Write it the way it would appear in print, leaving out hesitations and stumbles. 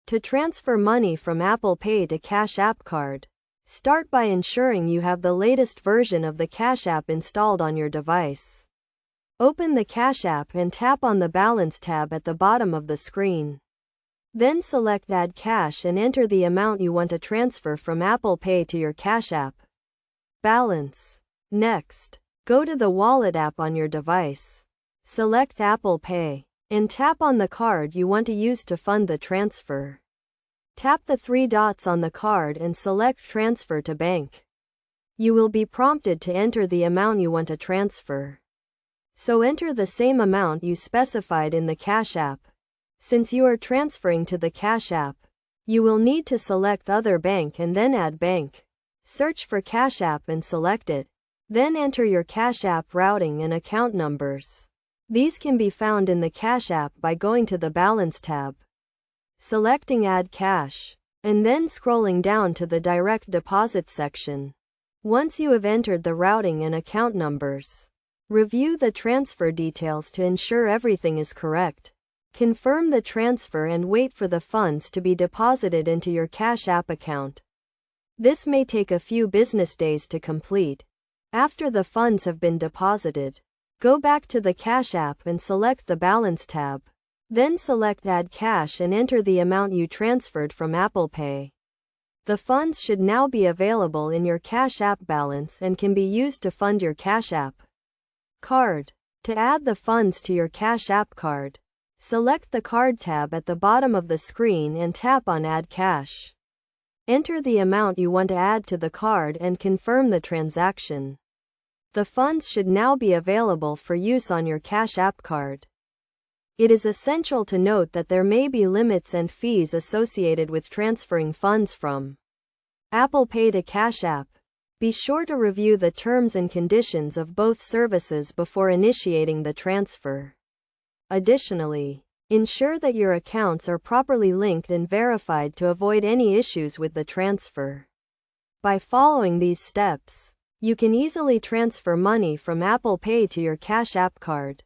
To transfer money from Apple Pay to Cash App Card, start by ensuring you have the latest version of the Cash App installed on your device. Open the Cash App and tap on the Balance tab at the bottom of the screen. Then select Add Cash and enter the amount you want to transfer from Apple Pay to your Cash App. Balance. Next, go to the Wallet app on your device. Select Apple Pay and tap on the card you want to use to fund the transfer. Tap the three dots on the card and select Transfer to Bank. You will be prompted to enter the amount you want to transfer. So enter the same amount you specified in the Cash App. Since you are transferring to the Cash App, you will need to select Other Bank and then Add Bank. Search for Cash App and select it. Then enter your Cash App routing and account numbers. These can be found in the Cash App by going to the Balance tab, selecting Add Cash, and then scrolling down to the Direct Deposit section. Once you have entered the routing and account numbers, review the transfer details to ensure everything is correct. Confirm the transfer and wait for the funds to be deposited into your Cash App account. This may take a few business days to complete. After the funds have been deposited, go back to the Cash App and select the Balance tab. Then select Add Cash and enter the amount you transferred from Apple Pay. The funds should now be available in your Cash App balance and can be used to fund your Cash App card. To add the funds to your Cash App card, select the Card tab at the bottom of the screen and tap on Add Cash. Enter the amount you want to add to the card and confirm the transaction. The funds should now be available for use on your Cash App card. It is essential to note that there may be limits and fees associated with transferring funds from Apple Pay to Cash App. Be sure to review the terms and conditions of both services before initiating the transfer. Additionally, ensure that your accounts are properly linked and verified to avoid any issues with the transfer. By following these steps, you can easily transfer money from Apple Pay to your Cash App card.